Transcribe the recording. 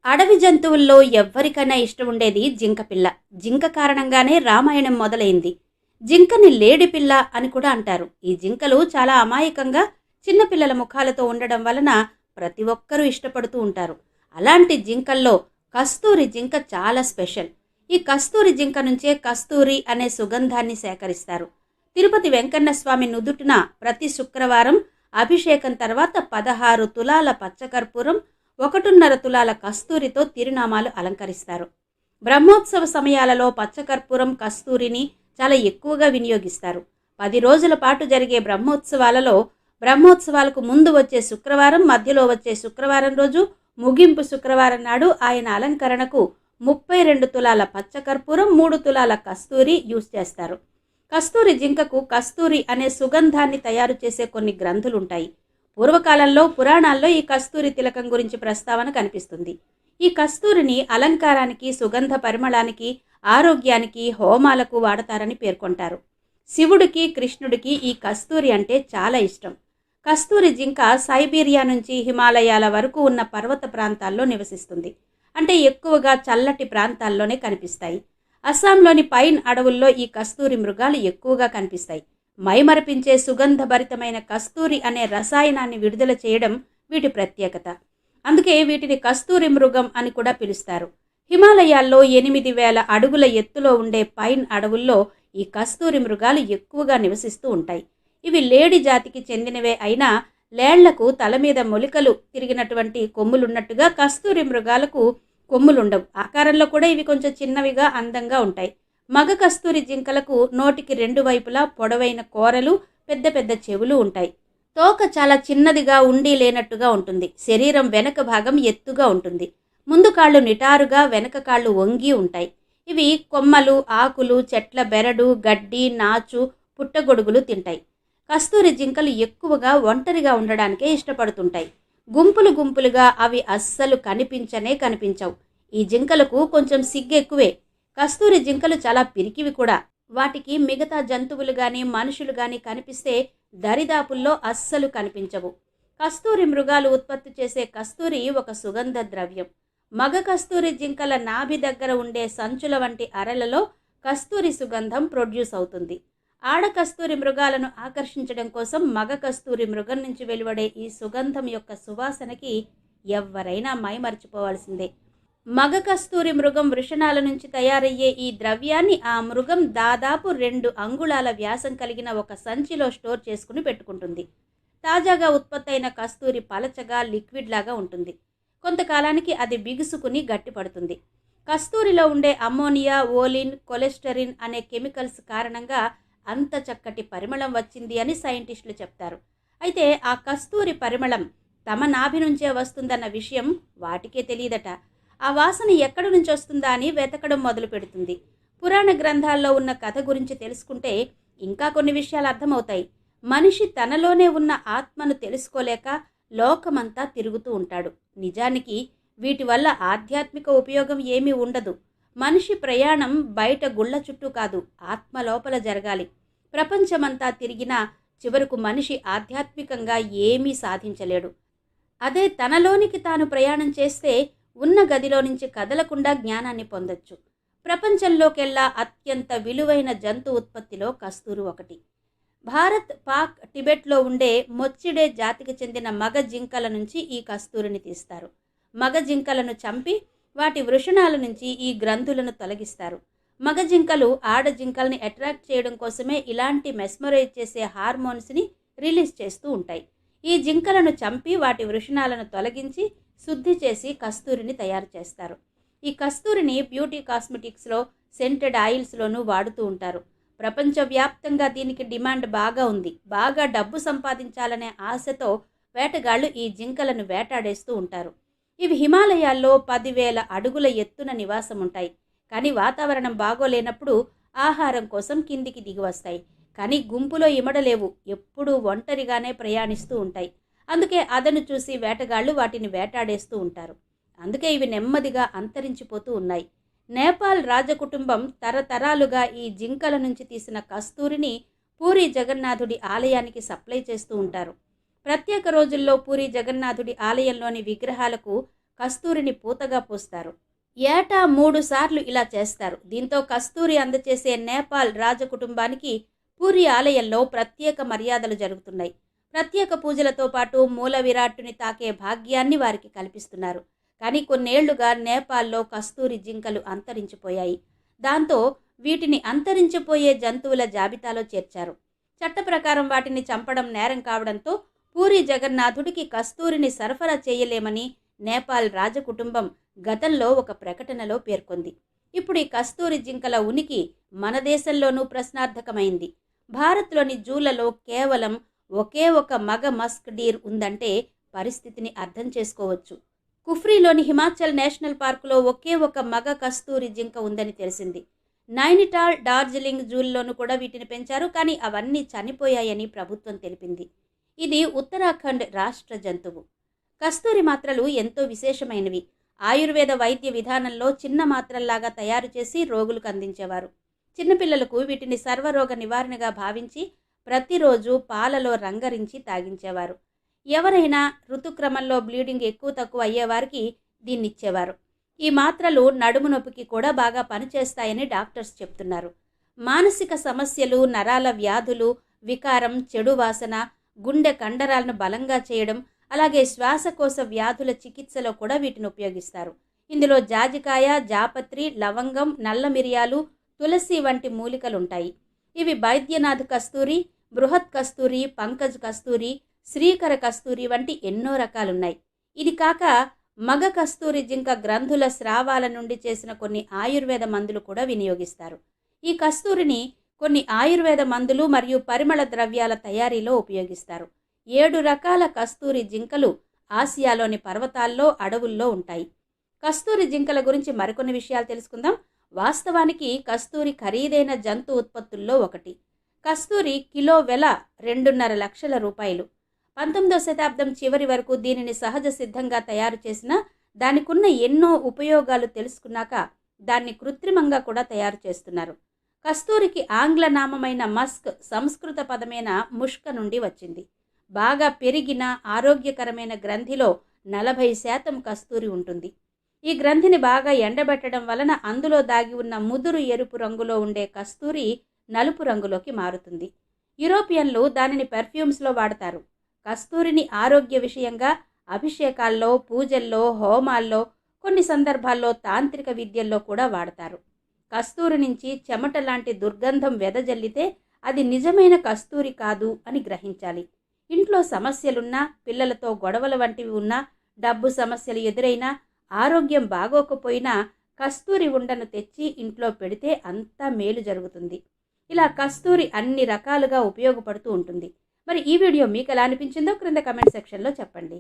అడవి జంతువుల్లో ఎవ్వరికైనా ఇష్టం ఉండేది జింక పిల్ల. జింక కారణంగానే రామాయణం మొదలైంది. జింకని లేడిపిల్ల అని కూడా అంటారు. ఈ జింకలు చాలా అమాయకంగా చిన్నపిల్లల ముఖాలతో ఉండడం వలన ప్రతి ఒక్కరూ ఇష్టపడుతూ ఉంటారు. అలాంటి జింకల్లో కస్తూరి జింక చాలా స్పెషల్. ఈ కస్తూరి జింక నుంచే కస్తూరి అనే సుగంధాన్ని సేకరిస్తారు. తిరుపతి వెంకన్న స్వామి నుదుటిన ప్రతి శుక్రవారం అభిషేకం తర్వాత 16 తులాల పచ్చకర్పూరం, 1.5 తులాల కస్తూరితో తిరునామాలు అలంకరిస్తారు. బ్రహ్మోత్సవ సమయాలలో పచ్చకర్పూరం, కస్తూరిని చాలా ఎక్కువగా వినియోగిస్తారు. 10 రోజుల పాటు జరిగే బ్రహ్మోత్సవాలకు ముందు వచ్చే శుక్రవారం, మధ్యలో వచ్చే శుక్రవారం రోజు, ముగింపు శుక్రవారం నాడు ఆయన అలంకరణకు 32 తులాల పచ్చకర్పూరం, 3 తులాల కస్తూరి యూజ్ చేస్తారు. కస్తూరి జింకకు కస్తూరి అనే సుగంధాన్ని తయారు చేసే కొన్ని గ్రంథులుంటాయి. పూర్వకాలంలో పురాణాల్లో ఈ కస్తూరి తిలకం గురించి ప్రస్తావన కనిపిస్తుంది. ఈ కస్తూరిని అలంకారానికి, సుగంధ పరిమళానికి, ఆరోగ్యానికి, హోమాలకు వాడతారని పేర్కొంటారు. శివుడికి, కృష్ణుడికి ఈ కస్తూరి అంటే చాలా ఇష్టం. కస్తూరి జింక సైబీరియా నుంచి హిమాలయాల వరకు ఉన్న పర్వత ప్రాంతాల్లో నివసిస్తుంది. అంటే ఎక్కువగా చల్లటి ప్రాంతాల్లోనే కనిపిస్తాయి. అస్సాంలోని పైన్ అడవుల్లో ఈ కస్తూరి మృగాలు ఎక్కువగా కనిపిస్తాయి. మైమరపించే సుగంధభరితమైన కస్తూరి అనే రసాయనాన్ని విడుదల చేయడం వీటి ప్రత్యేకత. అందుకే వీటిని కస్తూరి మృగం అని కూడా పిలుస్తారు. హిమాలయాల్లో 8,000 అడుగుల ఎత్తులో ఉండే పైన్ అడవుల్లో ఈ కస్తూరి మృగాలు ఎక్కువగా నివసిస్తూ ఉంటాయి. ఇవి లేడి జాతికి చెందినవే అయినా లేళ్లకు తల మీద మొలికలు తిరిగినటువంటి కొమ్ములున్నట్టుగా కస్తూరి మృగాలకు కొమ్ములుండవు. ఆకారంలో కూడా ఇవి కొంచెం చిన్నవిగా, అందంగా ఉంటాయి. మగ కస్తూరి జింకలకు నోటికి 2 వైపులా పొడవైన కోరలు, పెద్ద పెద్ద చెవులు ఉంటాయి. తోక చాలా చిన్నదిగా, ఉండి లేనట్టుగా ఉంటుంది. శరీరం వెనక భాగం ఎత్తుగా ఉంటుంది. ముందు కాళ్ళు నిటారుగా, వెనక కాళ్ళు వంగి ఉంటాయి. ఇవి కొమ్మలు, ఆకులు, చెట్ల బెరడు, గడ్డి, నాచు, పుట్టగొడుగులు తింటాయి. కస్తూరి జింకలు ఎక్కువగా ఒంటరిగా ఉండడానికే ఇష్టపడుతుంటాయి. గుంపులు గుంపులుగా అవి అస్సలు కనిపించవు. ఈ జింకలకు కొంచెం సిగ్గెక్కువే. కస్తూరి జింకలు చాలా పిరికివి కూడా. వాటికి మిగతా జంతువులు గాని, మనుషులు గాని కనిపిస్తే దరిదాపుల్లో అస్సలు కనిపించవు. కస్తూరి మృగాలు ఉత్పత్తి చేసే కస్తూరి ఒక సుగంధ ద్రవ్యం. మగ కస్తూరి జింకల నాభి దగ్గర ఉండే సంచుల వంటి అరలలో కస్తూరి సుగంధం ప్రొడ్యూస్ అవుతుంది. ఆడ కస్తూరి మృగాలను ఆకర్షించడం కోసం మగ కస్తూరి మృగం నుంచి వెలువడే ఈ సుగంధం యొక్క సువాసనకి ఎవ్వరైనా మైమర్చిపోవాల్సిందే. మగ కస్తూరి మృగం వృషణాల నుంచి తయారయ్యే ఈ ద్రవ్యాన్ని ఆ మృగం దాదాపు 2 అంగుళాల వ్యాసం కలిగిన ఒక సంచిలో స్టోర్ చేసుకుని పెట్టుకుంటుంది. తాజాగా ఉత్పత్తైన కస్తూరి పలచగా, లిక్విడ్ లాగా ఉంటుంది. కొంతకాలానికి అది బిగుసుకుని గట్టిపడుతుంది. కస్తూరిలో ఉండే అమ్మోనియా, ఓలిన్, కొలెస్టరిన్ అనే కెమికల్స్ కారణంగా అంత చక్కటి పరిమళం వచ్చింది అని సైంటిస్టులు చెప్తారు. అయితే ఆ కస్తూరి పరిమళం తమ నాభి నుంచే వస్తుందన్న విషయం వాటికే తెలియదట. ఆ వాసన ఎక్కడి నుంచి వస్తుందా అని వెతకడం మొదలు పెడుతుంది. పురాణ గ్రంథాల్లో ఉన్న కథ గురించి తెలుసుకుంటే ఇంకా కొన్ని విషయాలు అర్థమవుతాయి. మనిషి తనలోనే ఉన్న ఆత్మను తెలుసుకోలేక లోకమంతా తిరుగుతూ ఉంటాడు. నిజానికి వీటి వల్ల ఆధ్యాత్మిక ఉపయోగం ఏమీ ఉండదు. మనిషి ప్రయాణం బయట గుళ్ళ చుట్టూ కాదు, ఆత్మ లోపల జరగాలి. ప్రపంచమంతా తిరిగినా చివరకు మనిషి ఆధ్యాత్మికంగా ఏమీ సాధించలేడు. అదే తనలోనికి తాను ప్రయాణం చేస్తే ఉన్న గదిలో నుంచి కదలకుండా జ్ఞానాన్ని పొందొచ్చు. ప్రపంచంలోకెల్లా అత్యంత విలువైన జంతు ఉత్పత్తిలో కస్తూరి ఒకటి. భారత్, పాక్, టిబెట్లో ఉండే మొచ్చిడే జాతికి చెందిన మగ జింకల నుంచి ఈ కస్తూరిని తీస్తారు. మగ జింకలను చంపి వాటి వృషణాల నుంచి ఈ గ్రంథులను తొలగిస్తారు. మగ జింకలు ఆడ జింకల్ని అట్రాక్ట్ చేయడం కోసమే ఇలాంటి మెస్మరైజ్ చేసే హార్మోన్స్ని రిలీజ్ చేస్తూ ఉంటాయి. ఈ జింకలను చంపి వాటి వృషణాలను తొలగించి శుద్ధి చేసి కస్తూరిని తయారు చేస్తారు. ఈ కస్తూరిని బ్యూటీ కాస్మెటిక్స్లో, సెంటెడ్ ఆయిల్స్లోనూ వాడుతూ ఉంటారు. ప్రపంచవ్యాప్తంగా దీనికి డిమాండ్ బాగా ఉంది. బాగా డబ్బు సంపాదించాలనే ఆశతో వేటగాళ్లు ఈ జింకలను వేటాడేస్తూ ఉంటారు. ఇవి హిమాలయాల్లో 10,000 అడుగుల ఎత్తున నివాసం ఉంటాయి. కానీ వాతావరణం బాగోలేనప్పుడు ఆహారం కోసం కిందికి దిగి వస్తాయి. కానీ గుంపులో ఇమడలేవు, ఎప్పుడూ ఒంటరిగానే ప్రయాణిస్తూ ఉంటాయి. అందుకే అదను చూసి వేటగాళ్లు వాటిని వేటాడేస్తూ ఉంటారు. అందుకే ఇవి నెమ్మదిగా అంతరించిపోతూ ఉన్నాయి. నేపాల్ రాజకుటుంబం తరతరాలుగా ఈ జింకల నుంచి తీసిన కస్తూరిని పూరి జగన్నాథుడి ఆలయానికి సప్లై చేస్తూ ఉంటారు. ప్రత్యేక రోజుల్లో పూరి జగన్నాథుడి ఆలయంలోని విగ్రహాలకు కస్తూరిని పూతగా పూస్తారు. ఏటా 3 సార్లు ఇలా చేస్తారు. దీంతో కస్తూరి అందచేసే నేపాల్ రాజకుటుంబానికి పూరి ఆలయంలో ప్రత్యేక మర్యాదలు జరుగుతున్నాయి. ప్రత్యేక పూజలతో పాటు మూల విరాట్టుని తాకే భాగ్యాన్ని వారికి కల్పిస్తున్నారు. కానీ కొన్నేళ్లుగా నేపాల్లో కస్తూరి జింకలు అంతరించిపోయాయి. దాంతో వీటిని అంతరించిపోయే జంతువుల జాబితాలో చేర్చారు. చట్ట ప్రకారం వాటిని చంపడం నేరం కావడంతో పూరి జగన్నాథుడికి కస్తూరిని సరఫరా చేయలేమని నేపాల్ రాజకుటుంబం గతంలో ఒక ప్రకటనలో పేర్కొంది. ఇప్పుడు ఈ కస్తూరి జింకల ఉనికి మన దేశంలోనూ ప్రశ్నార్థకమైంది. భారత్లోని జూలలో కేవలం ఒకే ఒక మగ మస్క్ డీర్ ఉందంటే పరిస్థితిని అర్థం చేసుకోవచ్చు. కుఫ్రీలోని హిమాచల్ నేషనల్ పార్కులో ఒకే ఒక మగ కస్తూరి జింక ఉందని తెలిసింది. నైనిటాల్, డార్జిలింగ్ జూల్లోనూ కూడా వీటిని పెంచారు. కానీ అవన్నీ చనిపోయాయని ప్రభుత్వం తెలిపింది. ఇది ఉత్తరాఖండ్ రాష్ట్ర జంతువు. కస్తూరి మాత్రలు ఎంతో విశేషమైనవి. ఆయుర్వేద వైద్య విధానంలో చిన్న మాత్రల్లాగా తయారు చేసి రోగులకు అందించేవారు. చిన్నపిల్లలకు వీటిని సర్వరోగ నివారణగా భావించి ప్రతిరోజు పాలలో రంగరించి తాగించేవారు. ఎవరైనా ఋతుక్రమంలో బ్లీడింగ్ ఎక్కువ తక్కువ అయ్యేవారికి దీన్నిచ్చేవారు. ఈ మాత్రలు నడుము నొప్పికి కూడా బాగా పనిచేస్తాయని డాక్టర్స్ చెప్తున్నారు. మానసిక సమస్యలు, నరాల వ్యాధులు, వికారం, చెడు వాసన, గుండె కండరాలను బలంగా చేయడం, అలాగే శ్వాసకోశ వ్యాధుల చికిత్సలో కూడా వీటిని ఉపయోగిస్తారు. ఇందులో జాజికాయ, జాపత్రి, లవంగం, నల్ల మిరియాలు, తులసి వంటి మూలికలుంటాయి. ఇవి బైద్యనాథ్ కస్తూరి, బృహత్ కస్తూరి, పంకజ్ కస్తూరి, శ్రీకర కస్తూరి వంటి ఎన్నో రకాలున్నాయి. ఇది కాక మగ కస్తూరి జింక గ్రంథుల స్రావాల నుండి చేసిన కొన్ని ఆయుర్వేద మందులు కూడా వినియోగిస్తారు. ఈ కస్తూరిని కొన్ని ఆయుర్వేద మందులు మరియు పరిమళ ద్రవ్యాల తయారీలో ఉపయోగిస్తారు. 7 రకాల కస్తూరి జింకలు ఆసియాలోని పర్వతాల్లో, అడవుల్లో ఉంటాయి. కస్తూరి జింకల గురించి మరికొన్ని విషయాలు తెలుసుకుందాం. వాస్తవానికి కస్తూరి ఖరీదైన జంతు ఉత్పత్తుల్లో ఒకటి. కస్తూరి కిలో వెల 2.5 లక్షల రూపాయలు. 19వ శతాబ్దం చివరి వరకు దీనిని సహజ సిద్ధంగా తయారు చేసిన దానికున్న ఎన్నో ఉపయోగాలు తెలుసుకున్నాక దాన్ని కృత్రిమంగా కూడా తయారు చేస్తున్నారు. కస్తూరికి ఆంగ్ల నామమైన మస్క్ సంస్కృత పదమైన ముష్క నుండి వచ్చింది. బాగా పెరిగిన ఆరోగ్యకరమైన గ్రంథిలో 40% కస్తూరి ఉంటుంది. ఈ గ్రంథిని బాగా ఎండబెట్టడం వలన అందులో దాగి ఉన్న ముదురు ఎరుపు రంగులో ఉండే కస్తూరి నలుపు రంగులోకి మారుతుంది. యూరోపియన్లు దానిని పెర్ఫ్యూమ్స్లో వాడతారు. కస్తూరిని ఆరోగ్య విషయంగా అభిషేకాల్లో, పూజల్లో, హోమాల్లో, కొన్ని సందర్భాల్లో తాంత్రిక విద్యల్లో కూడా వాడతారు. కస్తూరి నుంచి చెమట లాంటి దుర్గంధం వెదజల్లితే అది నిజమైన కస్తూరి కాదు అని గ్రహించాలి. ఇంట్లో సమస్యలున్నా, పిల్లలతో గొడవల వంటివి ఉన్నా, డబ్బు సమస్యలు ఎదురైనా, ఆరోగ్యం బాగోకపోయినా కస్తూరి ఉండను తెచ్చి ఇంట్లో పెడితే అంతా మేలు జరుగుతుంది. ఇలా కస్తూరి అన్ని రకాలుగా ఉపయోగపడుతూ ఉంటుంది. మరి ఈ వీడియో మీకు ఎలా అనిపించిందో క్రింద కమెంట్ సెక్షన్లో చెప్పండి.